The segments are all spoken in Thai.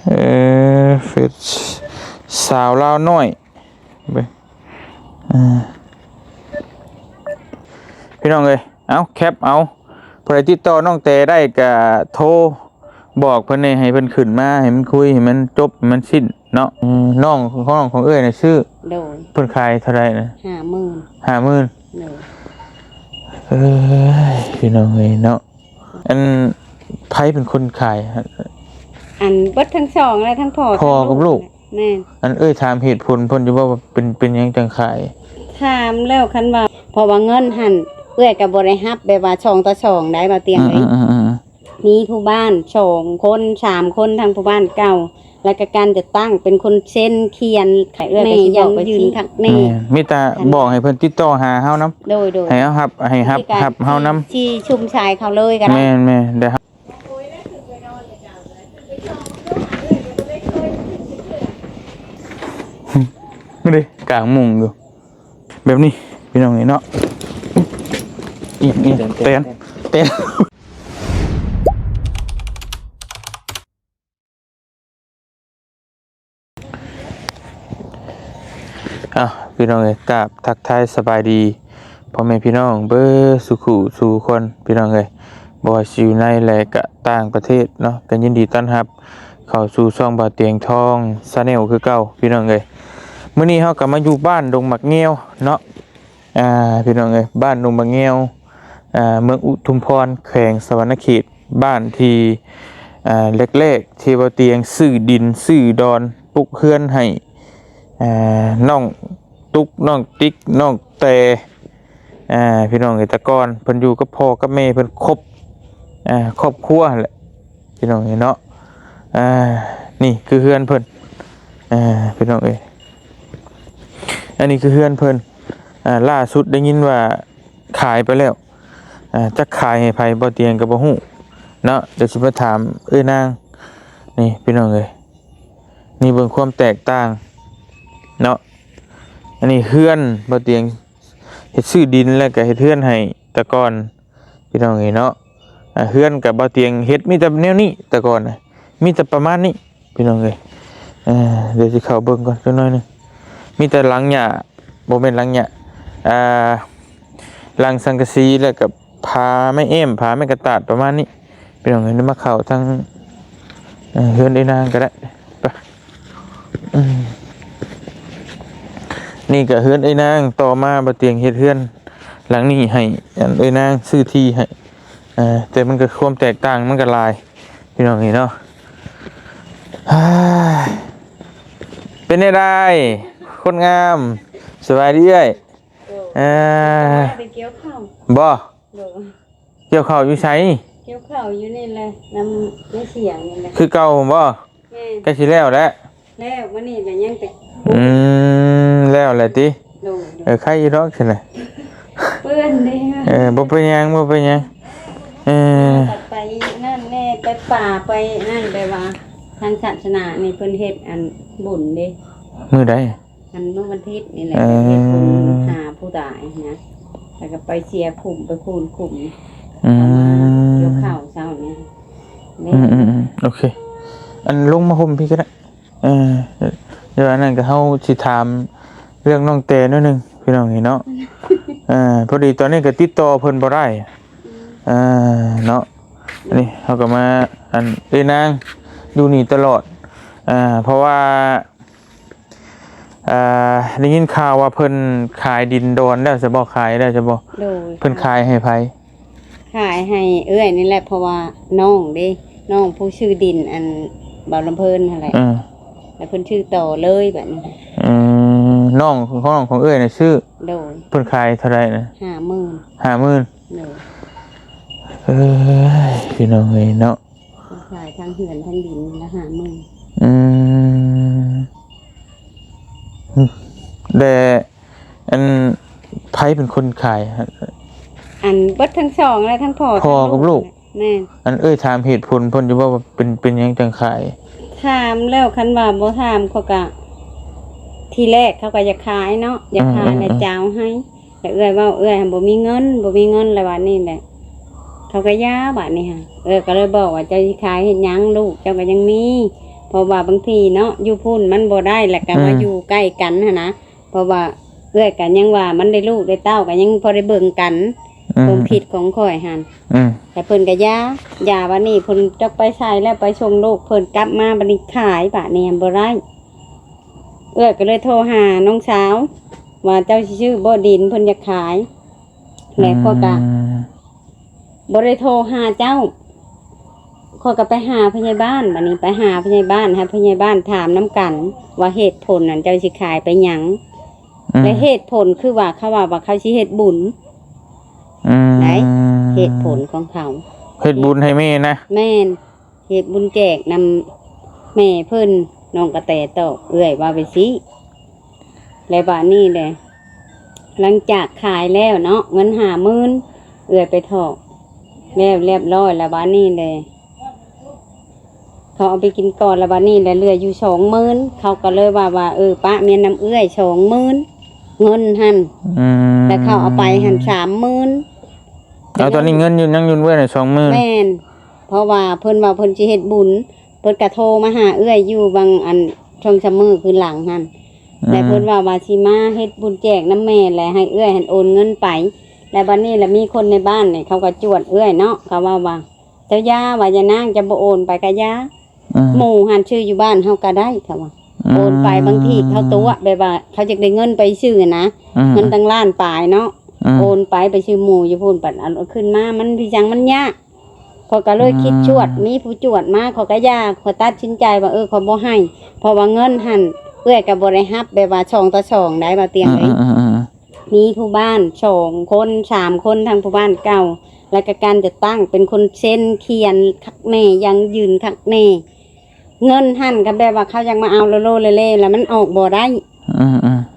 เฟซสาวลาวน้อยไปพี่น้องเอ้ยเอาแคปเอาพอได้ติดต่อน้องแต่ได้ก็โทรบอกเพิ่นให้เพิ่นขึ้นมาให้มันคุยให้มันจบให้มันสิ้นเนาะน้องของเอ้ยน่ะชื่อโดยเพิ่นขายเท่าไหร่นะ50,000โดยพี่น้องเอ้ยเนาะอันไผเป็นคนขายอันเบิดทั้งสองเลยทั้งพ่อกับลูกแม่อันถามเหตุผลเพิ่นอยู่ว่าเป็นหยังจังขายถามแล้วคันว่าเพราะว่าเงินหั่นเอื้อยก็บ่ได้รับแบบว่า2 ต่อ 2ได้บ่เตียงเอ้ยมีผู้บ้าน2 คน3 คนทางผู้บ้านเก่าแล้วก็การจะตั้งเป็นคนเซ็นเขียนเอื้อยก็สิบอกไปยืนทักแม่มีแต่บอกให้เพิ่นติดต่อหาเฮานำโดยให้เฮารับเฮานำที่ชุมชายเขาเลยก็ได้แม่ๆได้ครับไม่ได้กลางมุงอยู่แบบนี้พี่น้องเนาะอีเต้นพี่น้องกราบทักทายสบายดีพ่อแม่พี่น้องเบอร์สุขุสู่คนพี่น้องบ่ว่าสิอยู่ในและก็ต่างประเทศเนาะก็ยินดีต้อนรับเข้าสู่ช่องบ่าวเตียงทองชาแนลคือเก่าพี่น้องมื้อนี้เฮาก็มาอยู่บ้านดงมักเงียวเนาะพี่น้องบ้านดงมักเงียวเมืองอุทุมพรแขวงสวรรณเขตบ้านที่แรกๆที่บ่าวเตียงซื้อดินซื้อดอนปลูกเฮือนให้น้องตุ๊กน้องติ๊กน้องแต่พี่น้องตะกอนเพิ่นอยู่กับพ่อกับแม่เพิ่นครบครอบครัวแหละพี่น้องเนาะนี่คือเฮือนเพิ่นพี่น้องอันนี้คือเฮือนเพิ่นล่าสุดได้ยินว่าขายไปแล้วจะขายให้ไผบ่เตียงก็บ่ฮู้เนาะเดี๋ยวสิมาถามนางนี่พี่น้องนี่เบิ่งความแตกต่างเนาะอันนี้เฮือนบ่เตียงเฮ็ดซื้อดินแล้วก็เฮ็ดเฮือนให้แต่ก่อนพี่น้องเนาะเฮือนกับบ่เตียงเฮ็ดมีแต่แนวนี้แต่ก่อนมีแต่ประมาณนี้พี่น้องเดี๋ยวสิเข้าเบิ่งก่อนจักหน่อยนึงมีแต่หลังหญ้าบ่แม่นหลังหญ้าหลังสังกะสีแล้วก็ผาไม้พาไม้กระตาดประมาณนี้พี่น้องนี่มาเข้าทางเฮือนได้นางก็ได้ไปนี่ก็เฮือนไอ้นางต่อมาบ่เตียงเฮ็ดเฮือนหลังนี้ให้ไอ้นางซื้อที่ให้แต่มันก็ความแตกต่างมันก็หลายพี่น้องเนาะเป็นได้คนงามสบายดีเอ้ยไปเกี่ยวข้าวบ่เกี่ยวข้าวอยู่ไสเกี่ยวข้าวอยู่นี่แหละน้ำไม่เสียงนี่แหละคือเก่าบ่ใกล้สิแล้วแหละแล้วมื้อนี้ก็ยังแต่แล้วแหละติใครอยู่ดอกซั่นน่ะเปื้อนเด้บ่เป็นหยังไปนั่นแน่ไปป่าไปนั่นไปว่าทางศาสนานี่เพิ่นเฮ็ดอันบุญเด้มื้อใดอันเมื่อวันอาทิตย์นี่แหละเฮ็ดบุญหาผู้ตายนะแล้วก็ไปเสียขุมไปคูณขุมเกี่ยวข้าวเช้านี้โอเคอันลงมาห่มพี่ก็ได้เดี๋ยวอันนั้นก็เฮาสิถามเรื่องน้องเตนิดนึงพี่น้องเนาะพอดีตอนนี้ก็ติดต่อเพิ่นบ่ได้เนาะนี่เฮาก็มาอันนางอยู่นี่ตลอดเพราะว่าได้ยินข่าวว่าเพิ่นขายดินดอนแล้วจะบ่ขายได้จะบ่เพิ่นขายให้ไผขายให้เอื้อยนี่แหละเพราะว่าน้องเด้น้องผู้ชื่อดินอันบ่าวลำเพิ่นนั่นแหละแล้วเพิ่นชื่อต่อเลยแบบนี้น้องของเอื้อยน่ะชื่อเพิ่นขายเท่าไหร่นะ50,000พี่น้องเนาะขายทางเหือนทางดินละ50,000แต่อันไผเป็นคนขายอันเบิดทั้งสองเลยทั้งพ่อกับลูกแม่อันถามเหตุผลเพิ่นอยู่ว่าเป็นหยังจังขายถามแล้วคันว่าบ่ถามเขาก็ทีแรกเขาก็อยากขายเนาะอยากขายในเจ้าให้แต่เอื้อยว่าเอื้อยบ่มีเงินแล้วบัดนี้แหละเขาก็ย่าบัดนี้ค่ะก็เลยบอกว่าเจ้าสิขายเฮ็ดหยังลูกเจ้าก็ยังมี เพราะว่าบางทีเนาะอยู่พุ่นมันบ่ได้แล้วก็มาอยู่ใกล้กันหั้นนะเพราะว่าเอื้อยกันยังว่ามันได้ลูกได้เต้ากันยังพอได้เบิ่งกันความผิดของข่อยหั่นแต่เพิ่นก็ยาวันนี้เพิ่นจักไปใช้แล้วไปส่งลูกเพิ่นกลับมาบัดนี้ขายบาดนี้บ่ได้เอื้อยก็เลยโทรหาน้องสาวว่าเจ้าสิชื่อบ่ดินเพิ่นอยากขายแล้วก็บ่ได้โทรหาเจ้าข้อยก็ไปหาพยาบาลบัดนี้ไปหาพยาบาลให้พยาบาลถามน้ำกันว่าเหตุผลนั่นเจ้าสิขายไปหยังและเหตุผลคือว่าเขาว่าเขาสิเฮ็ดบุญไหนเหตุผลของเขาเฮ็ดบุญให้แม่นะแม่นเฮ็ดบุญแจกนำแม่เพิ่นน้องกระแตตอกเอื้อยว่าไปสิแล้วบัดนี้แหละหลังจากขายแล้วเนาะเงิน50,000เอื้อยไปถอกแล้วเรียบร้อยแล้วบัดนี้เลยเขาเอาไปกินก่อนแล้วบัดนี้แล้วเหลืออยู่20,000เขาก็เลยว่าป้าเมียนำเอื้อย20,000เงินหั่นแต่เขาเอาไปหั่น30,000เอาตอนนี้เงินอยู่ยังอยู่เอื้อยน่ะ20,000แม่นเพราะว่าเพิ่นว่าเพิ่นสิเฮ็ดบุญเพิ่นก็โทรมาหาเอื้อยอยู่บางอันช่วงมื้อคืนหลังหั่นแต่เพิ่นว่าสิมาเฮ็ดบุญแจกน้ำแม่แหละให้เอื้อยหั่นโอนเงินไปแล้วบัดนี้แล้วมีคนในบ้านนี่เขาก็จวดเอื้อยเนาะเขาว่าเจ้าย่าว่าอย่านางจะบ่โอนไปกะย่าหมู่หันชื่ออยู่บ้านเฮาก็ได้ค่ะว่าโอนไปบางทีเขาตัวแบบว่าเขาจะได้เงินไปชื่อนะเงินตั้งล้านปลายเนาะโอนไปชื่อหมู่อยู่พุ่นปัดเอาขึ้นมามันพี่จังมันยากเขาก็เลยคิดชวดมีผู้จวดมาเขาก็ยากเขาตัดสินใจว่าเขาบ่ให้เพราะว่าเงินหันเอื้อยก็บ่ได้รับแบบว่า2 ต่อ 2ได้บ่เตียงเลยมีผู้บ้าน2 คน3 คนทางผู้บ้านเก่าแล้วก็การจะตั้งเป็นคนเซ็นเขียนคักแน่ยังยืนคักแน่เงินหั่นก็แบบว่าเขายังมาเอาโลเล่แล้วมันออกบ่ได้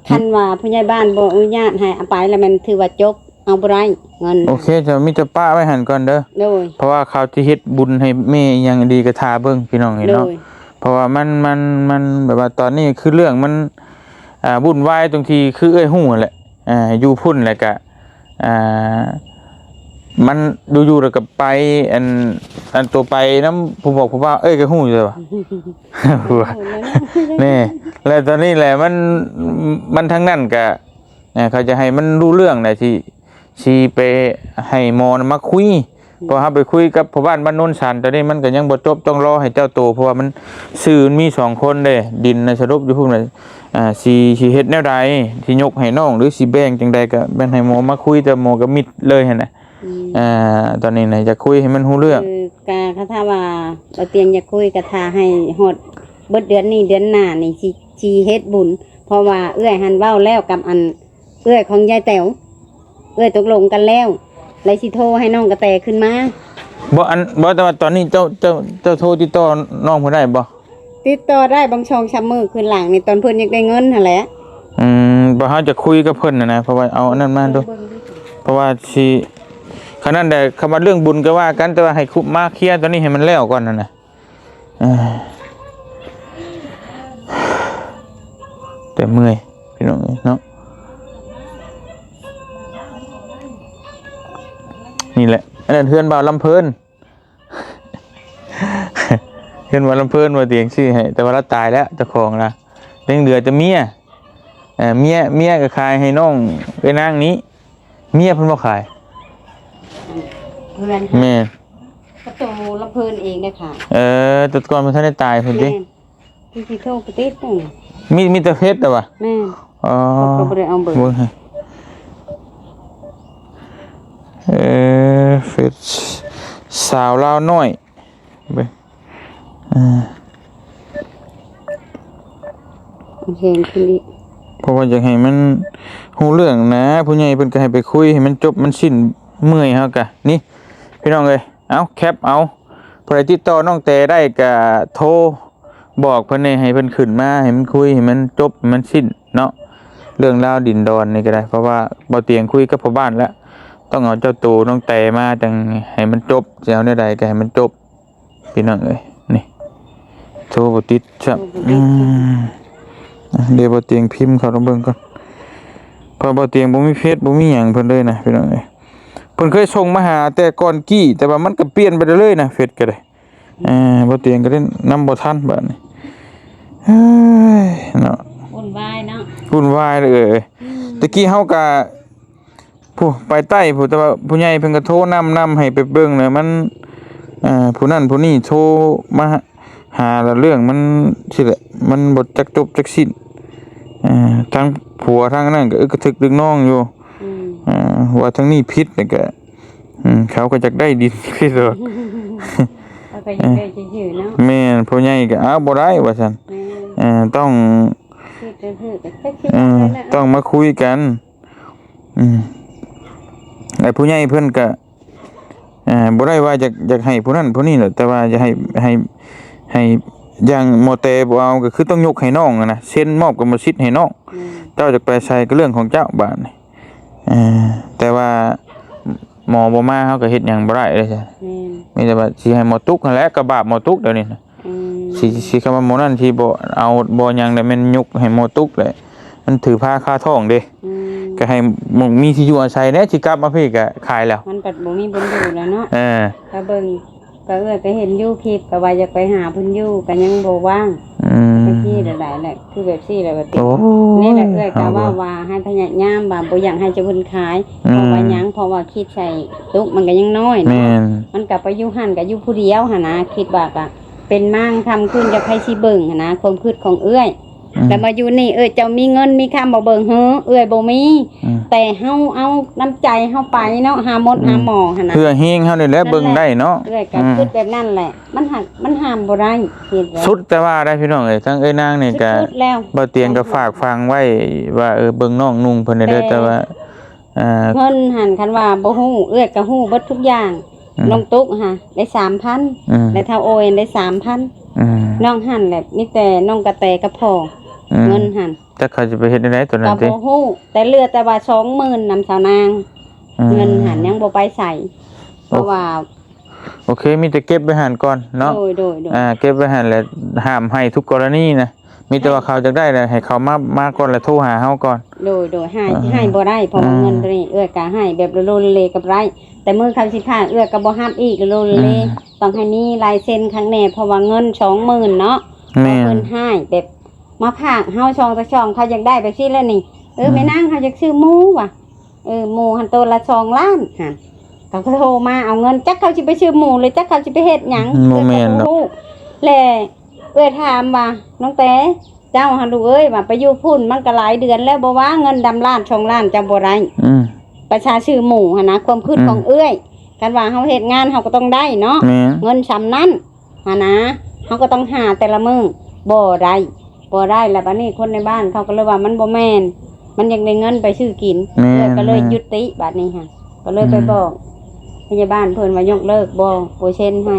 คันว่าผู้ใหญ่บ้านบ่อนุญาตให้เอาไปแล้วมันถือว่าจบเอาบ่ได้เงินโอเคจะมีแต่ป้าไว้หั่นก่อนเด้อเพราะว่าเขาสิเฮ็ดบุญให้แม่อย่างดีก็ท่าเบิ่งพี่น้องเห็นเนาะเพราะว่ามันแบบว่าตอนนี้คือเรื่องมันวุ่นวายตรงที่คือเอ้ยฮู้แหละอยู่พุ่นแล้วก็มันอยู่แล้วก็ไปอันตัวไปน้ำผู้บอกผู้ว่าก็ฮู้อยู่ว่ะนี่แล้วตอนนี้แหละมันทั้งนั้นก็เขาจะให้มันรู้เรื่องน่ะที่ไปให้หมอมาคุยพอเฮาไปคุยกับพ่อบ้านโนนสันตอนนี้มันก็ยังบ่จบต้องรอให้เจ้าโตเพราะว่ามันชื่อมี2 คนเด้ดินในสรุปอยู่พุ่นน่ะสิเฮ็ดแนวใดที่ยกให้น้องหรือสิแบ่งจังใดก็แบ่งให้หมอมาคุยแต่หมอก็มิดเลยหั่นน่ะตอนนี้น่ะจะคุยให้มันรู้เรื่องคือกาถ้าว่าเราเตียงจะคุยก็ท่าให้ฮอดเบิดเดือนนี้เดือนหน้านี่สิเฮ็ดบุญเพราะว่าเอื้อยหันเว้าแล้วกับอันเอื้อยของยายแต๋วเอื้อยตกลงกันแล้วเลยสิโทรให้น้องกระแตขึ้นมาบ่แต่ว่าตอนนี้เจ้าโทรติดต่อน้องเพิ่นได้บ่ติดต่อได้บางช่องช้ำมือคืนหลังนี่ตอนเพิ่นอยากได้เงินหั่นแหละบ่เฮาจะคุยกับเพิ่นนะเพราะว่าเอาอันนั้นมาดูเพราะว่าสิขนาดแต่คำว่าเรื่องบุญก็ว่ากันแต่ว่าให้คุมาเคลียร์ตอนนี้ให้มันแล้วก่อนนั่นน่ะแต่เมื่อยพี่น้องเนาะนี่แหละอันนั้นเฮือนบ่าวลำเพิ่นเฮือนบ่าวลำเพิ่นว่าเตียงชื่อให้แต่ว่าเราตายแล้วเจ้าของล่ะเรื่องเหลือแต่เมียเมียก็ขายให้น้องไอ้นางนี้เมียเพิ่นบ่ขายแม่ประตูละเพิ่นเองได้ค่ะแต่ก่อนมันทันได้ตายเพิ่นติที่โทรไปติดนึงมีแต่เพชรแต่ว่าแม่ก็บ่ได้เอาเบอร์เฟซสาวลาวน้อยเบิ่งเห็นคือนี่เพราะว่าอยากให้มันฮู้เรื่องนะผู้ใหญ่เพิ่นก็ให้ไปคุยให้มันจบมันสิ้นเมื่อยเฮากะนี่พี่น้องเอ้ยเอาแคปเอาผู้ใดติดต่อน้องแต่ได้ก็โทรบอกเพิ่นให้เพิ่นขึ้นมาให้มันคุยให้มันจบมันสิ้นเนาะเรื่องราวดินดอนนี่ก็ได้เพราะว่าบ่เตียงคุยกับพ่อบ้านแล้วต้องเอาเจ้าตูน้องแต่มาจังให้มันจบจะเอาได้ใดก็ให้มันจบพี่น้องเอ้ยนี่โทรบ่ติดจับเดี๋ยวบ่เตียงพิมพ์เขาต้องเบิ่งก่อนเพราะบ่เตียงบ่มีเฟซบ่มีหยังเพิ่นเลยนะพี่น้องเอ้ยเพิ่นเคยส่งมาหาแต่ก่อนกี้แต่ว่ามันก็เปลี่ยนไปเลยนะเฟซก็ได้บ่เตียงก็ได้นำบ่ทันบัดนี้ เฮ้ยเนาะ วุ่นวายเนาะ วุ่นวายเลยตะกี้เฮาก็ผู้ไปใต้ผู้แต่ว่าผู้ใหญ่เพิ่นก็โทรนำให้ไปเบิ่งเลยมันผู้นั้นผู้นี้โทรมาหาแล้วเรื่องมันสิแหละมันบ่จักจบจักสิ้นทั้งผัวทั้งนั้นก็อึกกระทึกดึกน้องอยู่ว่าทั้งนี้ผิดนี่ก็เขาก็จักได้ดินพี่โดด แล้วก็ยังได้ชื่อๆเนาะ แม่นผู้ใหญ่ก็อ้าวบ่ได้ว่าซั่นต้อง ชื่อก็คือก็แค่ชื่อนั่นแหละ ต้องมาคุยกันไอ้ผู้ใหญ่เพิ่นก็บ่ได้ว่าอยากให้ผู้นั้นผู้นี้แหละแต่ว่าจะให้อย่างหมอเตบ่เอาก็คือต้องยกให้น้องอะนะเซ็นมอบกรรมสิทธิ์ให้น้องเจ้าจะไปใส่ก็เรื่องของเจ้าบาดนี่แต่ว่าหมอบ่มาเฮาก็เฮ็ดหยังบ่ได้เลยจ้ะมีแต่ว่าสิให้หมอตุกนั่นแหละก็บาปหมอตุกเดี๋ยวนี้นะสิคำว่าหมอนั่นที่บ่เอาบ่หยังได้แม่นยกให้หมอตุกเลยมันถือผ้าคาท้องเด้ก็ให้มีที่อยู่อาศัยแน่สิกลับมาพี่ก็ขายแล้วมันปัดบ่มีบุญอยู่แล้วเนาะก็เบิ่งก็ก็เห็นอยู่คลิปก็ว่าอยากไปหาเพิ่นอยู่ก็ยังบ่ว่างไปที่หลายๆแหละคือแบบซี่แหละว่าตินี่แหละก็ว่าให้พยายามว่าบ่อยากให้เจ้าเพิ่นขายเพราะว่าหยังเพราะว่าคิดใส่ตุกมันก็ยังน้อยเนาะมันก็ไปอยู่หั่นก็อยู่ผู้เดียวหั่นนะคิดว่าก็เป็นมั่งทำขึ้นจะใครสิเบิ่งหั่นนะความคิดของเอื้อยแล้วมาอยู่นี่เจ้ามีเงินมีคำบ่เบิ่งเฮ้อเอื้อยบ่มีแต่เฮาเอาน้ำใจเฮาไปเนาะหาหมดหาหมอหั่นน่ะเพื่อเฮงเฮานี่แหละเบิ่งได้เนาะเอื้อยก็คิดแบบนั้นแหละมันห้ามบ่ได้คิดสุดแต่ว่าได้พี่น้องเอ้ยทั้งเอ้ยนางนี่ก็บ่เตียงก็ฝากฟังไว้ว่าเบิ่งน้องนุ่งเพิ่นได้เด้อแต่ว่าเงินหั่นคันว่าบ่ฮู้เอื้อยก็ฮู้เบิดทุกอย่างน้องตุ๊กค่ะได้ 3,000 แล้วเท่าโอยได้ 3,000น้องหั่นแหละมีแต่น้องกระแตกับพ่อเงินหั่นจักเขาจะไปเฮ็ดได้ตัวนั้นติก็บ่ฮู้แต่เหลือแต่ว่า 20,000 นำสาวนางเงินหั่นยังบ่ไปใส่เพราะว่าโอเคมีแต่เก็บไว้หั่นก่อนเนาะโดยเก็บไว้หั่นแล้วห้ามให้ทุกกรณีนะมีแต่ว่าเขาจักได้แล้วให้เขามาก่อนแล้วโทรหาเฮาก่อนโดยให้บ่ได้เพราะว่าเงินตัวนี้เอื้อยก็ให้แบบโลเลกับไรแต่มื้อคำสิพาเอื้อยก็บ่ฮับอีกโลเลต้องให้มีลายเซ็นข้างแน่เพราะว่าเงิน 20,000 เนาะเพิ่นให้แบบมาพากเฮาช่องตะช่องเขาอยากได้ไปซี่แล้วนี่แม่นางเขาอยากซื้อหมูว่ะหมูหันตัวละ2 ล้านหั่นเขาก็โทรมาเอาเงินจักเขาสิไปซื้อหมูเลยจักเขาสิไปเฮ็ดหยังบ่แม่นดอกแลถามว่าน้องแต้เจ้าหั่นลูกเอ้ยว่าไปอยู่พุ่นมันก็หลายเดือนแล้วบ่ว่าเงินดำล้าน2 ล้านจำบ่ได้ประชาชื่อหมูหั่นนะความคิดของเอื้อยกันว่าเฮาเฮ็ดงานเฮาก็ต้องได้เนาะเงินซำนั้นหั่นนะเฮาก็ต้องหาแต่ละมื้อบ่ได้แล้วบัดนี้คนในบ้านเขาก็เลยว่ามันบ่แม่นมันอยากได้เงินไปซื้อกินก็เลยยุติบัดนี้ค่ะก็เลยไปบอกพยาบาลเพิ่นว่ายกเลิกบ่เซ็นให้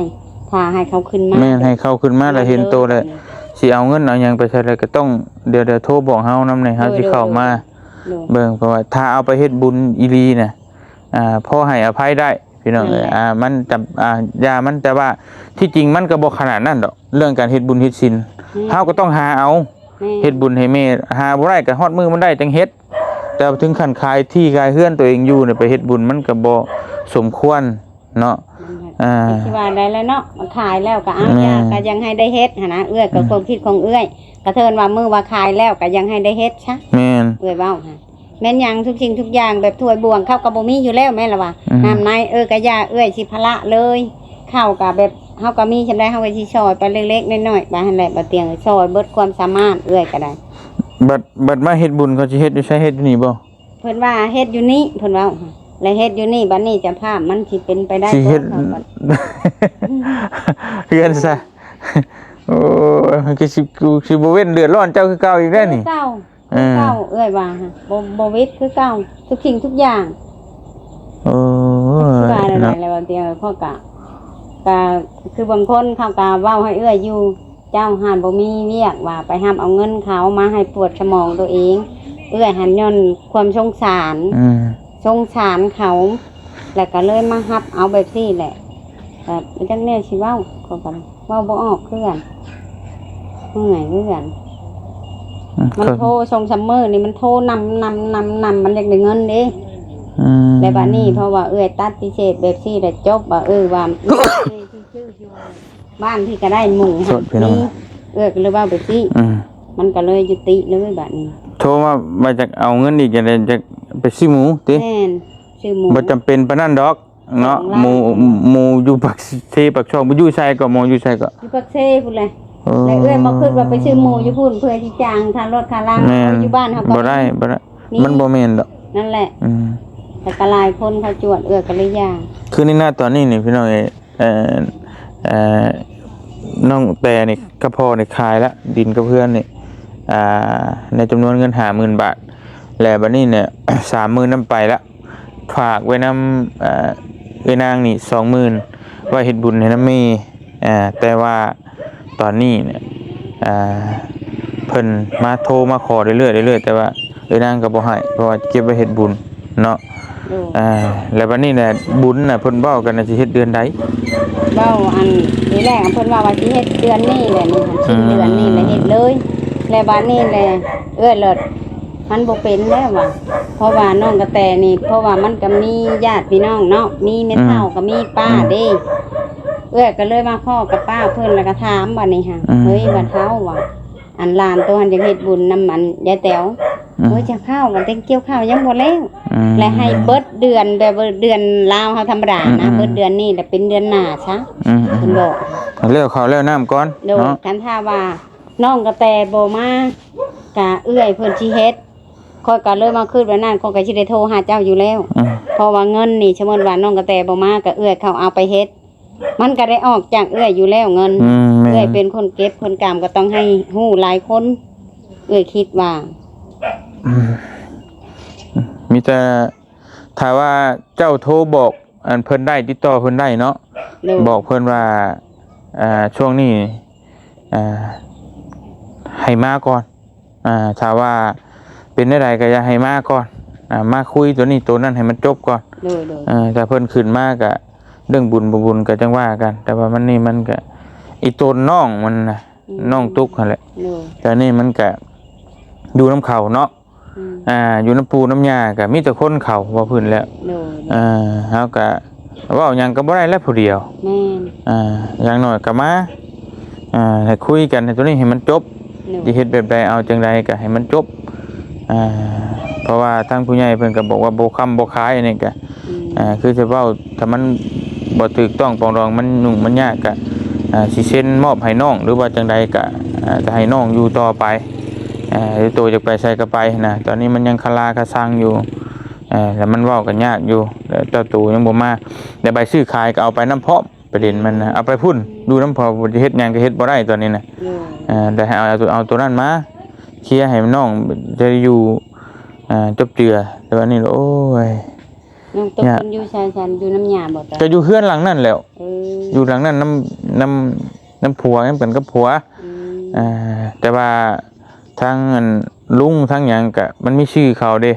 ถ้าให้เขาขึ้นมาแม่นให้เขาขึ้นมาแล้วเห็นโตแล้วสิเอาเงินเอาหยังไปใช้เลยก็ต้องเดี๋ยวโทรบอกเฮานำให้เฮาสิเข้ามาเบิ่งเพราะว่าถ้าเอาไปเฮ็ดบุญอีหลีน่ะพอให้อภัยได้พี่น้องเอ้ยมันจะยามันแต่ว่าที่จริงมันก็บ่ขนาดนั้นดอกเรื่องการเฮ็ดบุญเฮ็ดศีลเฮาก็ต้องหาเอาเฮ็ดบุญให้แม่หาบ่ได้ก็ฮอดมือมันได้จังเฮ็ดแต่ถึงขั้นขายที่ขายเฮือนตัวเองอยู่เนี่ยไปเฮ็ดบุญมันก็บ่สมควรเนาะสิว่าได้แล้วเนาะมันขายแล้วก็ก็ยังให้ได้เฮ็ดหั่นนะเอื้อยก็ความคิดของเอื้อยกระเทินว่ามื้อว่าขายแล้วก็ยังให้ได้เฮ็ดซะแม่นเอื้อยเว้าค่ะแม่นหยังทุกสิ่งทุกอย่างแบบถ้วยบวงเข้าก็บ่มีอยู่แล้วแม่นล่ะว่าน้ำในก็ย่าเอื้อยสิภาระเลยข้าวก็แบบเฮาก็มีจำได้เฮาก็สิซอยไปเล็กๆน้อยๆบาดหั่นแหละบ่เตียงซอยเบิดความสามารถเอื้อยก็ได้บัดมาเฮ็ดบุญเขาสิเฮ็ดอยู่ใช้เฮ็ดอยู่นี่บ่เพิ่นว่าเฮ็ดอยู่นี่เพิ่นว่าแล้วเฮ็ดอยู่นี่บัดนี้จะภาพมันสิเป็นไปได้บ่เฮือนซะโอ้ยมันสิบ่เว้นเดือดร้อนเจ้าคือเก่าอีกแล้วนี่เก่าเอ้ยว่าบ่วิทย์คือเก่าทุกสิ่งทุกอย่างว่าอะไรแล้วเดียวพ่อกะคือบางคนเขาก็เว้าให้เอื้อยอยู่เจ้าหานบ่มีเวียกว่าไปห้ามเอาเงินเขามาให้ปวดสมองตัวเองเอื้อยหันย่นความสงสารเขาแล้วก็เลยมาฮับเอาแบบนี้แหละแบบจังแน่สิเว้าก็บ่บ่ออกคือกันเมื่อยคือกันมันโทรส่งซัมเมอร์นี่มันโทรนำมันอยากได้เงินเด้แต่บัดนี้เพราะว่าเอื้อยตัดพิเศษแบบซี่ได้จบว่าว่าบ้านที่ก็ได้หมู่นี่ เอื้อก็เลยว่าไปสิมันก็เลยยุติเลยบัดนี้โทรมาจากเอาเงินอีกจะได้จะไปซื้อหมูติแม่นซื้อหมูบ่จำเป็นปานนั้นดอกเนาะหมูอยู่ปักเทปักช่องบ่อยู่ไสก็หมูอยู่ไสก็อยู่ปักเทพุ่นแหละแล้วเอื้อมาคิดว่าไปซื้อหมูอยู่พุ่นเพื่อสิจ้างค่ารถค่าล่างอยู่บ้านเฮาก็บ่ได้มันบ่แม่นดอกนั่นแหละแต่ก็หลายคนเขาจวดเอื้อก็เลยย่างคือในหน้าตอนนี้นี่พี่น้องน้องแต่นี่ก็พอนี่ขายละดินกับเพื่อนนี่ในจำนวนเงิน50,000 บาทแล้วบัดนี้เนี่ย 30,000นำไปละฝากไว้นำนางนี่ 20,000ไว้เฮ็ดบุญให้นำแม่แต่ว่าตอนนี้เนี่ยเพิ่นมาโทรมาขอเรื่อยๆแต่ว่านางก็บ่ให้เพราะว่าเก็บไว้เฮ็ดบุญเนาะแล้วบัดนี้เนี่ยบุญน่ะเพิ่นเว้ากันน่ะสิเฮ็ดเดือนใดเว้าอันทีแรกเพิ่นว่าสิเฮ็ดเดือนนี้แหละนี่สิ้นเดือนนี้แหละเฮ็ดเลยแล้วบัดนี้แหละเลิศมันบ่เป็นแล้วว่ะเพราะว่าน้องกระแตนี่เพราะว่ามันก็มีญาติพี่น้องเนาะมีแม่เฒ่าก็มีป้าเด้ก็เลยมาพ่อกับป้าเพิ่นแล้วก็ถามบัดนี้ค่ะเฮ้ยบัดเฮาว่ะอันหลานตัวหันจะเฮ็ดบุญนำมันยายแต๋วจะข้าวมันเต็งเกี่ยวข้าวยังบ่แล้วและให้เบิดเดือนแบบเดือนลาวเฮาธรรมดานะเบิดเดือนนี้แต่เป็นเดือนหน้าซะเพิ่นบอกแล้วข้าวแล้วน้ำก่อนเนาะคันถ้าว่าน้องกระแตบ่มากะเอื้อยเพิ่นสิเฮ็ดค่อยก็เลยมาคืนวันนั้นค่อยก็สิได้โทรหาเจ้าอยู่แล้วเพราะว่าเงินนี่สมมุติว่าน้องกระแตบ่มาก็เอื้อยเขาเอาไปเฮ็ดมันก็ได้ออกจากเอื้อยอยู่แล้วเงินเอื้อยเป็นคนเก็บคนกำก็ต้องให้ฮู้หลายคนเอื้อยคิดว่ามีแต่ถ้าว่าเจ้าโทรบอกอันเพิ่นได้ติดต่อเพิ่นได้เนาะบอกเพิ่นว่าช่วงนี้ให้มาก่อนถ้าว่าเป็นได้ไรก็อย่าให้มาก่อนมาคุยตัวนี้ตัวนั้นให้มันจบก่อนแต่เพิ่นขึ้นมากะเรื่องบุญบ่บุญก็จังว่ากันแต่ว่ามันนี่มันก็อีตัวน้องมันน่ะน้องตุ๊กนั่นแหละแต่นี่มันก็อยู่น้ำเขาเนาะอยู่น้ำปูน้ำยาก็มีแต่คนเขาว่าพื้นแล้วเฮาก็เว้าหยังก็บ่ได้แล้วผู้เดียวอย่างน้อยก็มาให้คุยกันให้ตัวนี้ให้มันจบสิเฮ็ดแบบใดเอาจังไดก็ให้มันจบเพราะว่าทางผู้ใหญ่เพิ่นก็บอกว่าบ่ค้ำบ่ขายนี่ก็คือสิเว้าถ้ามันบ่ถูกต้องปองดองมันยุ่งมันยากก็สิเซ็นมอบให้น้องหรือว่าจังใดก็จะให้น้องอยู่ต่อไปหรือตัวจะไปใส่ก็ไปนะตอนนี้มันยังคลาคาซังอยู่แล้วมันเว้ากันยากอยู่แล้วเจ้าตู่ยังบ่มาแต่ใบซื้อขายก็เอาไปน้ำเพาะประเด็นมันนะเอาไปพุ่นดูน้ำเพาะบ่ได้เฮ็ดหยังก็เฮ็ดบ่ได้ตอนนี้นะแต่ให้เอาตัวนั้นมาเคลียร์ให้น้องจะอยู่จบเจือแต่ว่านี่โอ้ยน้องตุ๊กมันอยู่ชายชันอยู่น้ำยาบ่ตาก็อยู่เฮือนหลังนั่นแล้วอยู่หลังนั้นน้ำผัวเหมือนกับผัวแต่ว่าทั้งลุงทั้งหยังก็มันมีชื่อเขาเด้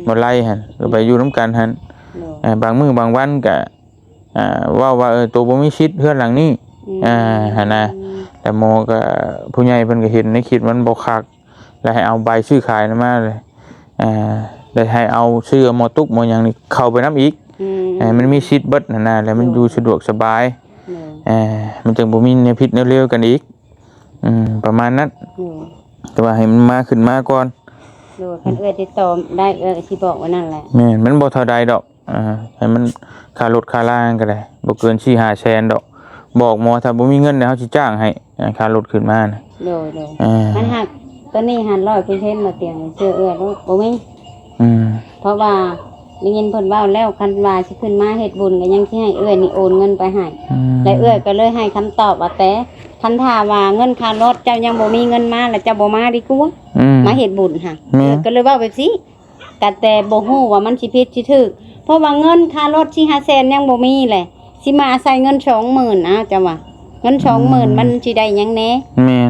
บ่ไล่หั่นก็ไปอยู่นำกันหั่นบางมื้อบางวันก็ว่าตัวบ่มีชิดเฮือนหลังนี้หั่นน่ะแต่โมก็ผู้ใหญ่เพิ่นก็เห็นในคลิปมันบ่คักแล้วให้เอาใบซื้อขายนำมาเลยได้ให้เอาชื่อมอตุกมอหยังนี่เข้าไปนํอีกมันมีชิดเบิดนั่นน่ะแล้วมันอยู่สะดวกสบายมันจึงบ่มีแนวพิษแนวเลวกันอีกประมาณนั้นแต่ว่าให้มันมาขึ้นมาก่อนคันเอื้อติดต่อได้สิบอกว่านั่นแหละแม่นมันบ่เท่าใดดอกให้มันค่ารถค่าล่างก็ได้บ่เกิน 4-5 แสนดอกบอกหมอถ้าบ่มีเงินเดี๋ยวเฮาสิจ้างให้ค่ารถขึ้นมาน่ะมันหักตอนนี้หัน100%มาเตียงเชื่อเอื้อแล้วบ่มีเพราะว่าได้ยินเพิ่นเว้าแล้วคันว่าสิขึ้นมาเฮ็ดบุญก็ยังสิให้เอื้อนี่โอนเงินไปให้และเอื้อก็เลยให้คำตอบว่าแต่คันถ้าว่าเงินค่ารถเจ้ายังบ่มีเงินมาแล้วเจ้าบ่มาดีกว่ามาเฮ็ดบุญค่ะก็เลยเว้าแบบนี้ก็แต่บ่ฮู้ว่ามันสิผิดสิถูกเพราะว่าเงินค่ารถ4-5แสนยังบ่มีแหละสิมาอาศัยเงิน 20,000 จ้ะว่าเงิน 20,000 มันสิได้หยังแหน่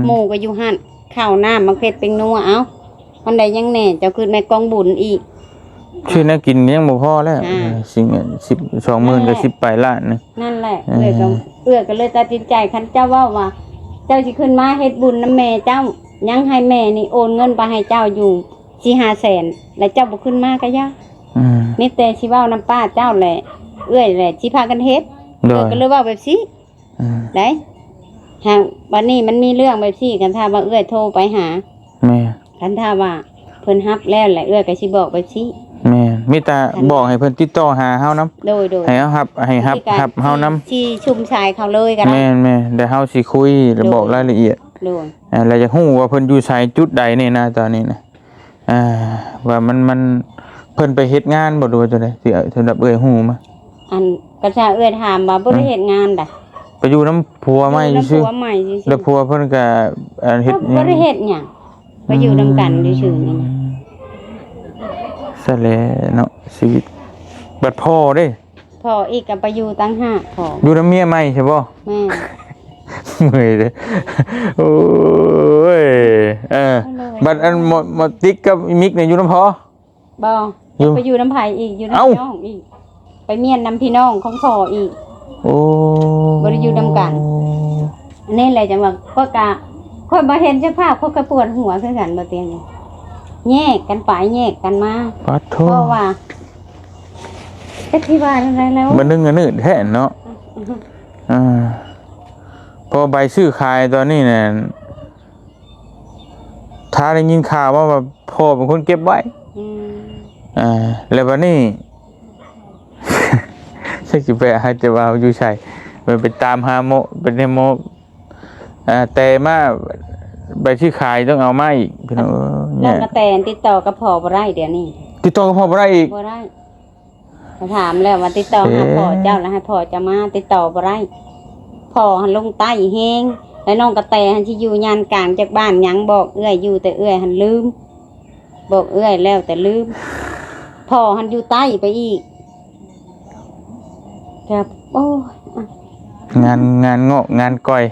หมู่ก็อยู่หั่นข้าวน้ำมักเผ็ดเป็นนัวเอ้ามันได้หยังแหน่เจ้าคือในกองบุญอีกชื่อน่ากินยังบ่พอแล้วสิ่ง20,000ก็10ไปล้านนั่นแหละเอื้อก็เลยตัดสินใจคันเจ้าว่าเจ้าสิขึ้นมาเฮ็ดบุญนำแม่เจ้ายังให้แม่นี่โอนเงินไปให้เจ้าอยู่ 4-5 แสนแล้วเจ้าบ่ขึ้นมาก็ยากมีแต่สิเว้านำป้าเจ้าแหละเอื้อยแหละสิพากันเฮ็ดก็เลยเว้าแบบนี้ได้ หากวันนี้มันมีเรื่องแบบซี่กันถ้าว่าเอื้อยโทรไปหา แม่ คันถ้าว่าเพิ่นรับแล้วแหละเอื้อยก็สิบอกแบบซี่ แม่มีแต่บอกให้เพิ่นติดต่อหาเฮานำโดยให้เฮารับเฮานำ ที่ชุมชายเขาเลยก็ได้ แม่เดี๋ยวเฮาสิคุยแล้วบอกรายละเอียด โดย แล้วจะฮู้ว่าเพิ่นอยู่ไสจุดใดนี่นะตอนนี้นะว่ามันเพิ่นไปเฮ็ดงานบ่ดูว่าจังได๋สิสำหรับเอ้ยฮู้มา อันกระชาเอื้อยถามว่าบ่ได้เฮ็ดงานดะ ไปอยู่นำผัวใหม่ อยู่ ซื่อ น้ำผัวใหม่ซื่อ แล้วผัวเพิ่นก็เฮ็ด บ่ได้เฮ็ดหยังไปอยู่นำกันซื่อๆนี่นะ ซะแล้วเนาะชีวิตบัดพ่อเด้ พออีกก็ไปอยู่ตั้งห้าพอ อยู่นำเมียใหม่ใช่บ่ แม่ เมื่อยเด้อโอ้ยบัดอันหมดติ๊กกับมิกเนี่ยอยู่นำพ่อ บ่ อยู่ ไปอยู่น้ำไผอีกอยู่น้ำ เอ้า พี่น้องอีก ไปเมียนน้ำพี่น้องของพ่ออีก โอ้ บ่ได้อยู่นำกัน อันนี้แหละจังว่าข้อยกะข้อยบ่เห็นสภาพข้อยก็ปวดหัวคือกันบ่เตียงแยกกันไปแยกกันมา ปัดโท เพราะว่าแต่ที่ว่าอะไรแล้ว มันนึงอันนึงแท้เนาะพอใบซื้อขายตอนนี้เนี่ยถ้าได้ยินข่าวว่าพ่อเป็นคนเก็บไว้ อืม แล้ววันนี้ ใช่สิไปหาจะว่าอยู่ใช่ไปตามหาโมเป็นโมแต่มาใบซื้อขายต้องเอามาอีกพี่น้อง น้ เนี่ อง ย กระแตนติดต่อกับพ่อบ่ได้เดี๋ยวนี้ ติดต่อกับพ่อบ่ได้อีก บ่ได้เขาถามแล้วว่าติดต่อหาพ่อเจ้าแล้วให้พ่อจะมาติดต่อบ่ได้พ่อหันลงใต้แฮงแล้วน้องกระแตหันสิอยู่ยานกลางจากบ้านหยังบอกเอื้อยอยู่แต่เอื้อยหันลืมบอกเอื้อยแล้วแต่ลืมพ่อหันอยู่ใต้ไปอีกครับโอ้ย งานเงาะงานก้อย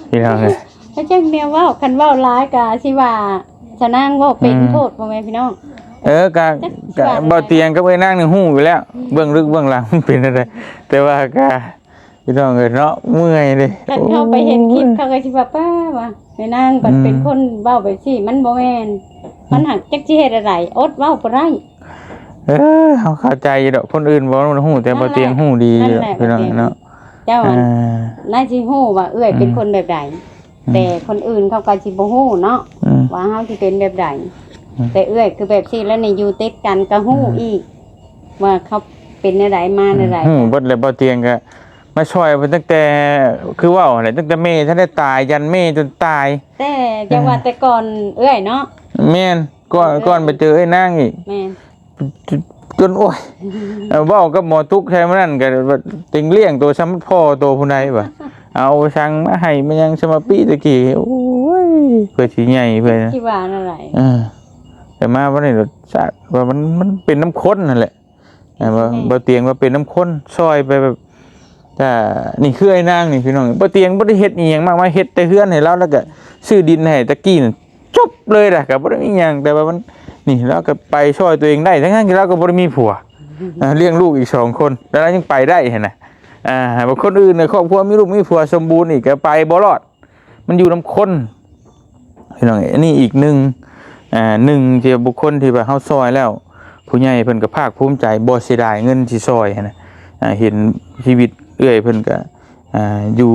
พี่น้องเลย ถ้าจังแนวเว้าคันเว้าร้ายกะสิว่าชะนางเว้าเป็นโทษบ่แม่พี่น้อง กะบ่เตียงก็ไปนั่งหนึ่งหู้อยู่แล้วเบื้องลึกเบื้องหลังมันเป็นอะไรแต่ว่ากะพี่น้องเอ้ยเนาะเมื่อยเลย คันเข้าไปเห็นคลิปเขาก็สิว่าป้าว่าแม่นางบัดเป็นคนเว้าแบบซี่มันบ่แม่นมันหักจักสิเฮ็ดอะไรอดเว้าบ่ได้ เขาเข้าใจอยู่ดอกคนอื่นบ่ฮู้แต่บ่เตียงฮู้ดีอยู่พี่น้องเนาะ เจ้าน่าสิฮู้ว่าเอื้อยเป็นคนแบบใดแต่คนอื่นเขาก็สิบ่ฮู้เนาะว่าเฮาสิเป็นแบบใดแต่เอื้อยคือแบบซี่แล้วนี่อยู่ติดกันก็ฮู้อีกว่าเขาเป็นแนวใดมาแนวใด เบิดแล้วบ่เตียงก็มาช่วยเพิ่นตั้งแต่คือว่าแหละตั้งแต่แม่ท่านได้ตายยันแม่จนตาย แต่จังว่าแต่ก่อนเอื้อยเนาะ แม่นก่อนไปเจอไอ้นางอีก แม่น จนโอ้ยเว้ากับหมอทุกข์ใช่มั้ยนั่นก็ติงเลี้ยงตัวซ้ำพ่อตัวผู้ใดบ่เอาช่างมาให้มันยังสมาปีตะกี้โอ้ยเพื่อสิใหญ่เพื่อ คิดว่านั่นแหละ แต่มาวันนี้รสชาติว่ามันเป็นน้ำข้นนั่นแหละว่าบ่เตียงว่าเป็นน้ำข้นซอยไปแบบแต่นี่คือไอ้นางนี่พี่น้องบ่เตียงบ่ได้เฮ็ดอีหยังมากมายเฮ็ดแต่เฮือนให้เราแล้วก็ซื้อดินให้ตะกี้นั่นจบเลยล่ะก็บ่ได้มีหยังแต่ว่ามันนี่เราก็ไปช่วยตัวเองได้ทั้งๆที่เราก็บ่ได้มีผัวเลี้ยงลูกอีก2คนแล้วเรายังไปได้เห็นน่ะบางคนอื่นในครอบครัวมีลูกมีผัวสมบูรณ์อีกก็ไปบ่รอดมันอยู่น้ำข้นพี่น้องอันนี้อีกหนึ่งที่บุคคลที่ว่าเฮาซอยแล้วผู้ใหญ่เพิ่นก็ภาคภูมิใจบ่เสียดายเงินที่ซอยนะเห็นชีวิตเอื้อยเพิ่นก็อยู่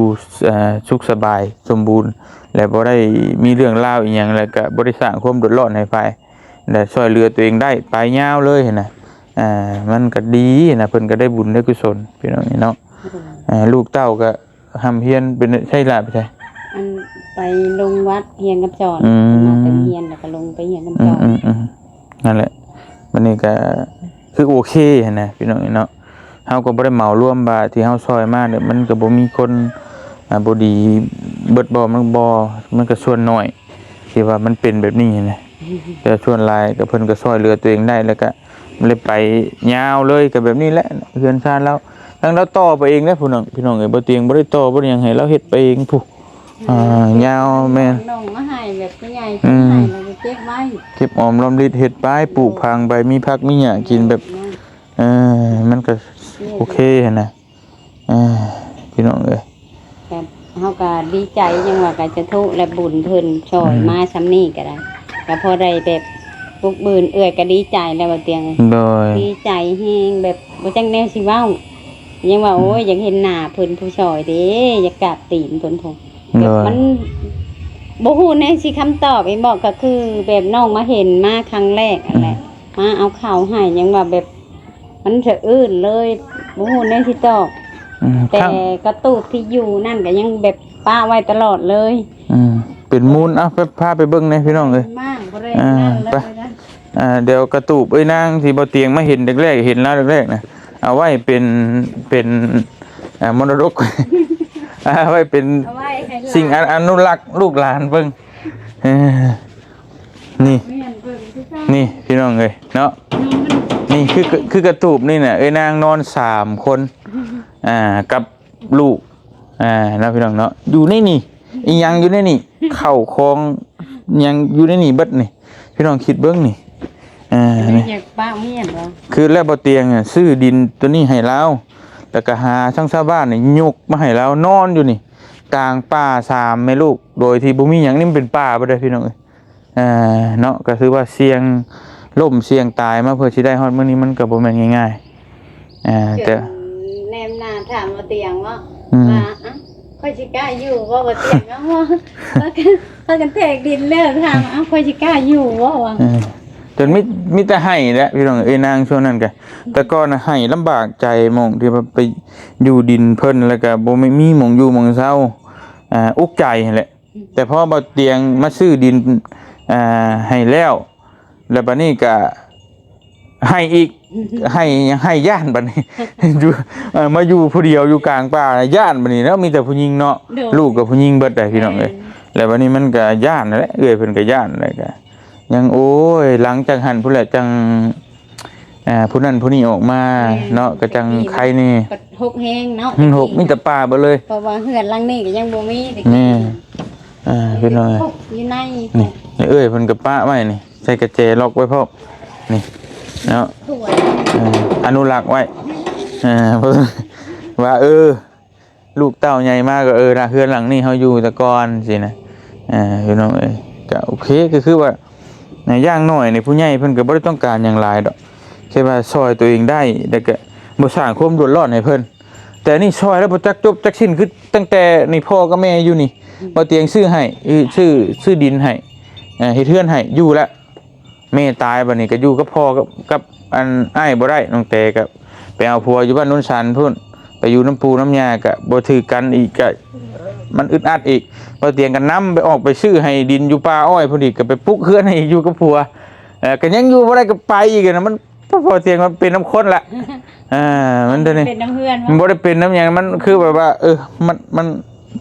สุขสบายสมบูรณ์และบ่ได้มีเรื่องราวอีหยังแล้วก็บ่ได้สร้างความเดือดร้อนให้ไผและช่วยเหลือตัวเองได้ไปยาวเลยนะมันก็ดีนะเพิ่นก็ได้บุญได้กุศลพี่น้องเนาะลูกเต้าก็หำเฮียนเป็นใช่ล่ะพี่ชาย อันไปลงวัดเฮียนกับจอนมาแต่เฮียนแล้วก็ลงไปเฮียนกับจอน นั่นแหละมันนี่ก็คือโอเคนะพี่น้องเนาะเฮาก็บ่ได้เหมารวมว่าที่เฮาซอยมาเนี่ยมันก็บ่มีคนบ่ดีเบิดบ่มันก็ส่วนน้อยที่ว่ามันเป็นแบบนี้นะแต่ส่วนหลายก็เพิ่นก็ซอยเหลือตัวเองได้แล้วก็มันเลยไปยาวเลยก็แบบนี้แหละเฮือนชาติเราทั้งเราต่อไปเองนะพี่น้องเอ้ยบ่เตียงบ่ได้ต่อบ่ได้หยังให้เราเฮ็ดไปเองผู้ยาวแม่น น้องมาให้แบบใหญ่ๆให้แล้วก็เก็บไว้ เก็บออมรอมริดเฮ็ดปลายปลูกพังใบมีผักมีหญ้ากินแบบมันก็โอเคนะพี่น้องเอ้ย แบบเฮาก็ดีใจจังว่าก็จะทุกข์และบุญเพิ่นช่วยมาซำนี้ก็ได้ก็พอได้แบบปลุกบืนเอื้อยก็ดีใจแล้วว่าเตียง โดย ดีใจแฮงแบบบ่จังแนวสิเว้ายังว่าโอ้ยอยากเห็นหน้าเพิ่นผู้ช่วยเด้อยากกราบตีนเพิ่นพง มันบ่ฮู้แน่สิคำตอบอีบอกก็คือแบบน้องมาเห็นมาครั้งแรกนั่นแหละมาเอาข้าวให้ยังว่าแบบมันสะอื้นเลยบ่ฮู้แน่สิตอบแต่กระตูบที่อยู่นั่นก็ยังแบบป้าไว้ตลอดเลยเป็นมูลไปพาไปเบิ่งหน่อยพี่น้องเอ้ยมากบ่ได้นั่นเลยเดี๋ยวกระตูบนางที่บ่เตียงมาเห็นแรกๆเห็นแล้วแรกๆนะเอาไว้เป็นมรดกเอาไว้เป็นสิ่งอนุรักษ์ลูกหลานเบิ่งนี่พี่น้องเอ้ยเนาะนี่คือกระตูบนี่น่ะนางนอน3คนกับลูกนะพี่น้องเนาะอยู่ในนี่อีหยังอยู่ในนี่เข้าคลองยังอยู่ในนี่เบิดนี่พี่น้องคิดเบิ่งนี่นี่อยากป้าเมียนเหรอคือแล้วบ่เตียงซื้อดินตัวนี้ให้เราแล้วก็หาช่างชาวบ้านนี่ยกมาให้เรานอนอยู่นี่กลางป่า3แม่ลูกโดยที่บ่มีหยังนี่มันเป็นป่าบ่ได้พี่น้องเอ้ยเนาะก็คือว่าเสี่ยงล่มเสี่ยงตายมาเพื่อสิได้ฮอดมื้อนี้มันก็บ่แม่นง่ายๆแต่แนมหน้าถามบ่เตียงว่าค่อยสิกล้าอยู่ว่าบ่เตียงเนาะพากันแทกดินแล้วถามค่อยสิกล้าอยู่ว่าจนมิแต่ให้แหละพี่น้องนางช่วงนั้นก็แต่ก่อนให้ลำบากใจหม่องที่ไปอยู่ดินเพิ่นแล้วก็บ่มีหม่องอยู่หม่องเช้าอุกใจนั่นแหละแต่พอบ่เตียงมาซื้อดินให้แล้วบัดนี้ก็ให้อีกให้ย่านบัดนี้อยู่มาอยู่ผู้เดียวอยู่กลางป่าย่านบัดนี้แล้วมีแต่ผู้หญิงเนาะลูกกับผู้หญิงเบิดได้พี่น้องเอ้ยแล้วบัดนี้มันก็ย่านนั่นแหละเอ้ยเพิ่นก็ย่านอะไรก็ยังโอ้ยหลังจากหันผู้แหละจังผู้นั้นผู้นี้ออกมาเนาะก็จังใครนี่หกแฮงเนาะหกมีแต่ป่าเบิดเลยเพราะว่าเฮือนหลังนี้ก็ยังบ่มีนี่พี่น้องอยู่ในนี่เอ้ยเพิ่นก็ป้าไว้นี่ใส่กระเจล็อกไว้พร้อมนี่เนาะอนุรักษ์ไว้ว่าลูกเต้าใหญ่มากก็นะเฮือนหลังนี้เฮาอยู่แต่ก่อนสินะพี่น้องเอ้ยก็โอเคก็คือว่าในย่างน้อยนี่ผู้ใหญ่เพิ่นก็บ่ได้ต้องการหยังหลายดอกแค่ว่าซอยตัวเองได้แล้วก็บ่สร้างความเดือดร้อนให้เพิ่นแต่นี่ซอยแล้วบ่จักจบจักสิ้นคือตั้งแต่นี่พ่อกับแม่อยู่นี่บ่เตียงซื้อให้ซื้อดินให้เฮ็ดเฮือนให้อยู่แล้วแม่ตายบัดนี้ก็อยู่กับพ่อกับอันอ้ายบ่ได้น้องแต่ก็ไปเอาผัวอยู่บ้านโนนชันพุ่นไปอยู่น้ำปูน้ำยาก็บ่ถือกันอีกก็มันอึดอัดอีกบ่เตียงกันนำไปออกไปซื้อให้ดินอยู่ป่าอ้อยพุ่นอีกก็ไปปลุกเฮือนให้อยู่กับผัวก็ยังอยู่บ่ได้ก็ไปอีกนะมันพอเตียงมันเป็นน้ำข้นละมันตัวนี้เป็นน้ำเฮือนมันบ่ได้เป็นน้ำหยังมันคือแบบว่ามัน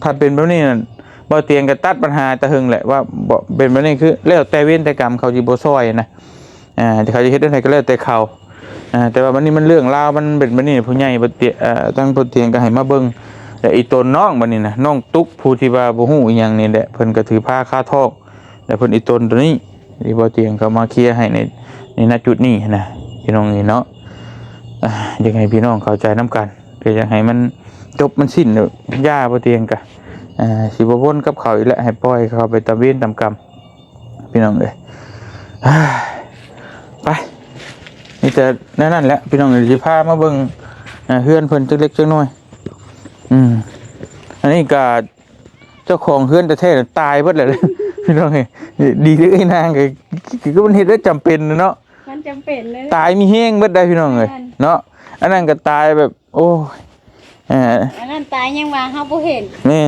ถ้าเป็นแบบนี้นั่นบ่เตียงก็ตัดปัญหาตะหึงแหละว่าบ่เป็นแบบนี้คือแล้วแต่เว้นแต่กรรมเขาสิบ่ซอยนะที่เขาจะเฮ็ดได้ก็แล้วแต่เขาแต่ว่าวันนี้มันเรื่องราวมันเป็นแบบนี้ผู้ใหญ่บ่เตียทั้งผู้เตียงก็ให้มาเบิ่งแต่อีตนน้องบัดนี้นะน้องตุ๊กผู้ที่ว่าบ่ฮู้อีหยังนี่แหละเพิ่นก็ถือผ้าคาทอกแล้วเพิ่นอีตนตัวนี้ที่บ่เตียงเขามาเคลียร์ให้ในณจุดนี้นะพี่น้องนี่เนาะอยากให้พี่น้องเข้าใจนํกันก็อยากให้มันจบมันสิ้นเด้อย่าบ่เตียงก็สิบ่วนกับเขาอีกแล้วให้ปล่อยเขาไปตามเวรตามกรรมพี่น้องเอ้ยไปนี่แต่นั่นแหละพี่น้องเดี๋ยวสิพามาเบิ่งเฮือนเพิ่นจักเล็กจักน้อยอันนี้ก็เจ้าของเฮือนแท้ๆตายเบิดเลยพี่น้องเอ้ยดีหรือไอ้นางก็มันเฮ็ดได้จำเป็นเนาะมันจำเป็นเลยตายมีแห้งเบิดได้พี่น้องเอ้ยเนาะอันนั้นก็ตายแบบโอ้อันนั้นตายยังว่าเฮาบ่เห็นแม่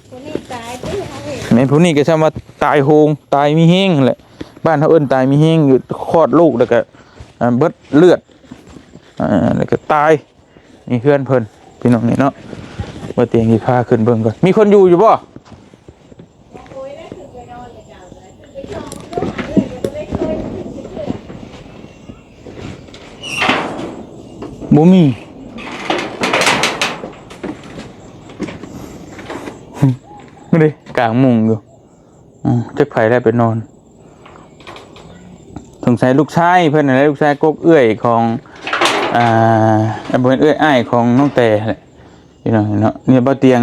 ผู้นี้ตายผู้เฮาเห็นแม่ผู้นี้ก็ชำว่าตายโหงตายมีแห้งแหละบ้านเฮาเอิ้นตายมีแห้งอยู่คลอดลูกแล้วก็เบิดเลือดแล้วก็ตายนี่เพื่อนเพิ่นพี่น้องนี่เนาะว่าเตียงที่พาขึ้นเบิ่งก่อนมีคนอยู่บ่บ่มีไม่ได้กลางมุงอยู่จักไผได้ไปนอนสงสัยลูกชายเพิ่นอะไรลูกชายกกเอื้อยของบ่เป็นเอื้อยอ้ายของน้องแต่แหละพี่น้องเนาะเนี่ยบ่เตียง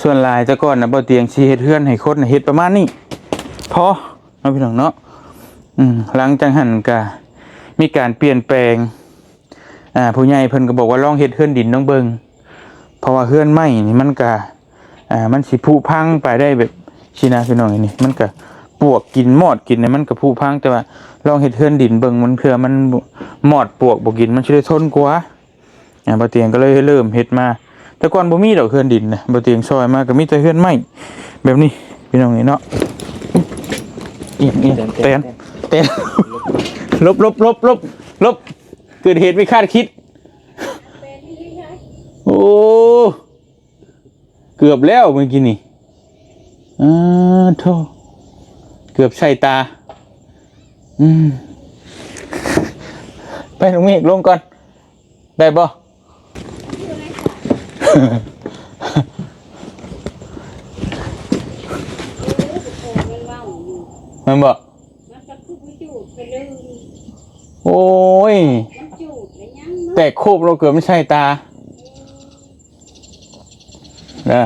ส่วนหลายแต่ก่อนน่ะบ่เตียงสิเฮ็ดเฮือนให้คนเฮ็ดประมาณนี้พอเนาะพี่น้องเนาะหลังจากนั้นก็มีการเปลี่ยนแปลงผู้ใหญ่เพิ่นก็บอกว่าลองเฮ็ดเฮือนดินน้องเบิ่งเพราะว่าเฮือนไม้นี่มันก็ มันสิผุพังไปได้แบบสินะพี่น้องนี่มันก็ปวกกินมอดกินเนี่ยมันก็ผุพังแต่ว่าลองเฮ็ดเฮือนดินเบิ่งมันเผื่อมันมอดปวกบ่กินมันสิได้ทนกว่าบ่เตียงก็เลยเริ่มเฮ็ดมาแต่ก่อนบ่มีดอกเฮือนดินนะบ่เตียงซอยมาก็มีแต่เฮือนไม้แบบนี้พี่น้องนี่เนาะอีเต้นลบเกิดเหตุไม่คาดคิดโอ้เกือบแล้วเมื่อกี้นี่โธ่เกือบใส่ตาไปลงเมฆลงก่อนได้บ่มันบ่โอ้ยแต่โคบเราเกือบไม่ใช่ตาเด้อ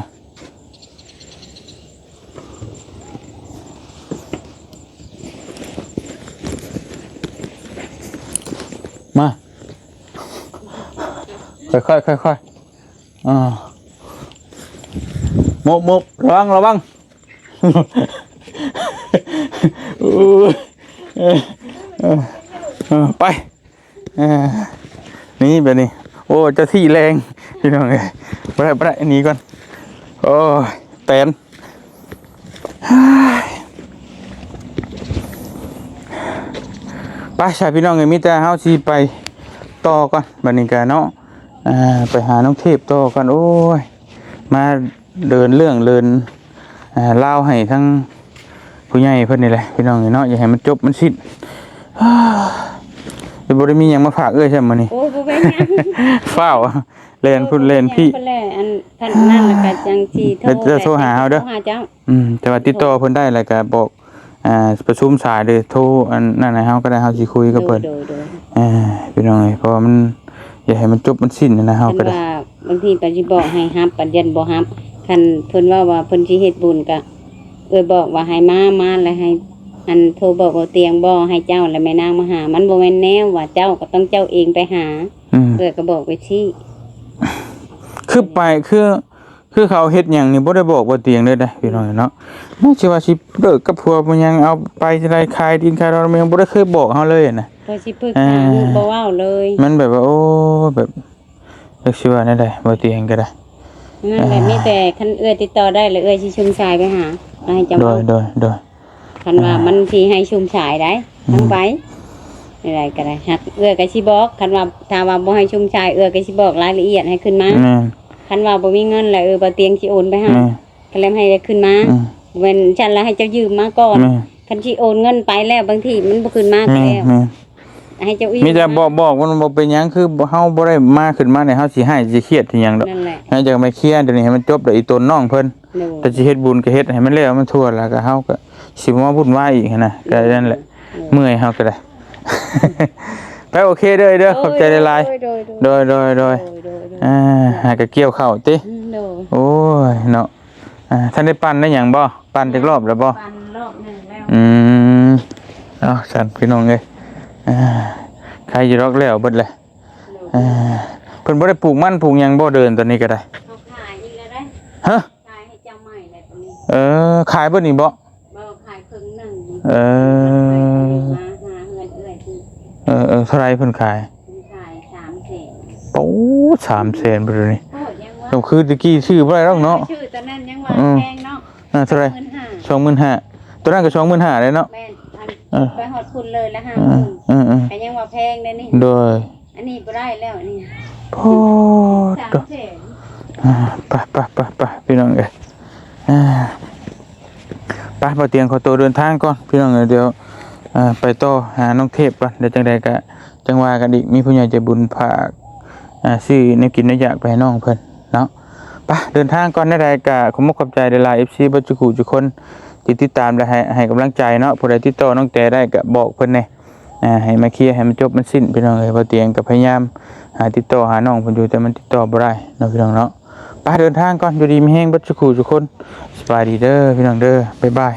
มาค่อยมบระวังไปนี่แบบนี้โอ้เจ้าที่แรงพี่น้องเอ้ยไปอันนี้ก่อนโอ้แตนไปใช่พี่น้องเอ้ยมิแต่เฮาสิไปต่อก่อนบัดนี้กันเนาะไปหาน้องเทพต่อก่อนโอ้ยมาเดินเรื่องเล่าให้ทั้งผู้ใหญ่เพิ่นนี่แหละพี่น้องเนาะอย่าให้มันจบมันสิ้นบ่ได้มีหยังมาฝากใช่มื้อนี้โอ้บ่เป็นหยังฟ้าวเล่นพุ่นเล่นพี่เพิ่นแล่อันท่านนั่นแล้วก็จังสิโทรหาเฮาเด้อหาเจ้าแต่ว่าติดต่อเพิ่นได้แล้วก็บอกประชุมสายเด้อโทรอันนั้นให้เฮาก็ได้เฮาสิคุยกับเพิ่นพี่น้องเพราะว่ามันอย่าให้มันจบมันสิ้นนะเฮาก็ได้บางทีก็สิบอกให้รับปัญญาบ่รับคันเพิ่นว่าเพิ่นสิเฮ็ดบุญก็บอกว่าให้มาแล้วให้อันโทรบอกว่าเตียงบ่ให้เจ้าแล้วแม่นางมาหามันบ่แม่นแนวว่าเจ้าก็ต้องเจ้าเองไปหาก็บอกไปที่คือไปคือเขาเฮ็ดหยังนี่บ่ได้บอกว่าเตียงเลยเด้พี่น้องเนาะน่าสิว่าสิเลิกกับผัวบ่ยังเอาไปจะได้ขายดินขายดอนมันยังบ่ได้เคยบอกเฮาเลยนะพอสิปรึกษาบ่เว้าเลยมันแบบว่าโอ้แบบจักสิว่าแนวใดบ่เตียงก็ได้นั่นแหละมีแต่คันติดต่อได้แล้วสิชุมชายไปหาให้เจ้าโดยคันว่ามันสิให้ชุมชายได้ทั้งไปอะไรก็ได้ฮักก็สิบอกคันว่าถ้าว่าบ่ให้ชุมชายก็สิบอกรายละเอียดให้ขึ้นมาคันว่าบ่มีเงินแล้วบ่เตียงสิโอนไปให้ก็แล้วให้ได้ขึ้นมาเว้นฉันแล้วให้เจ้ายืมมาก่อนคันสิโอนเงินไปแล้วบางทีมันบ่ขึ้นมาแล้วให้เจ้ามีแต่บอกว่ามันบ่เป็นหยังคือเฮาบ่ได้มาขึ้นมาเนี่ยเฮาสิให้สิเครียดที่หยังดอกให้จังไม่เครียดเดี๋ยวนี้ให้มันจบเดี๋ยวอีตนน้องเพิ่นแต่สิเฮ็ดบุญก็เฮ็ดให้มันแล้วมันทั่วแล้วก็เฮาก็สิบ่มาวุ่นวายอีกนะก็นั่นแหละเมื่อยเฮาก็ได้ไปโอเคเด้อขอบใจหลายๆโดยหาก็เกี่ยวข้าวติโอ้ยเนาะท่านได้ปั่นได้หยังบ่ปั่นจักรอบแล้วบ่ปั่นรอบนึงแล้วเอาสั่นพี่น้องเอ้ยใครจะรอกแล้วเบิดเลยเพิ่นบ่ได้ปลูกมันปลูกหยังบ่เดินตอนนี้ก็ได้เขาขายอีกแล้วได้ฮะขายให้เจ้าใหม่แล้วตอนนี้ขายเบิดนี่บ่ขายครึ่งนึงมาเฮือนเท่าไรเพิ่นขาย300,000โอ้300,000บ่นี่ก็คือตะกี้ชื่อบ่ได้หรอกเนาะชื่อตอนนั้นยังว่าแพงเนาะเท่าไร 25,000ตัวนั้นก็ 25,000เลยเนาะแม่นไปฮอดคุณเลยละ50,000ก็ยังว่าแพงได้นี่โดยอันนี้บ่ได้แล้วนี่โอ้ไปพี่น้องเอ้ยไปบ่เตียงขอตัวเดินทางก่อนพี่น้องเอ้ยเดี๋ยวไปต่อหาน้องเทพก่อนเดี๋ยวจังใดก็จังว่ากันอีกมีผู้ใหญ่ใจบุญฝากซื้อแนวกินแนวอยากไปให้น้องเพิ่นเนาะไปเดินทางก่อนได้ก็ขอบคุณขอบใจหลายๆ FC บ่จุกุทุกคนที่ติดตามและให้กำลังใจเนาะผู้ใดติดต่อน้องแต่ได้ก็บอกเพิ่นแน่ให้มาเคลียร์ให้มันจบมันสิ้นพี่น้องเอ้ยบ่เตียงก็พยายามหาติดต่อหาน้องเพิ่นอยู่แต่มันติดต่อบ่ได้เนาะพี่น้องเนาะไปเดินทางก่อนอยู่ดีมีแฮงบ่จุกุทุกคนสบายดีเด้อพี่น้องเด้อบ๊ายบาย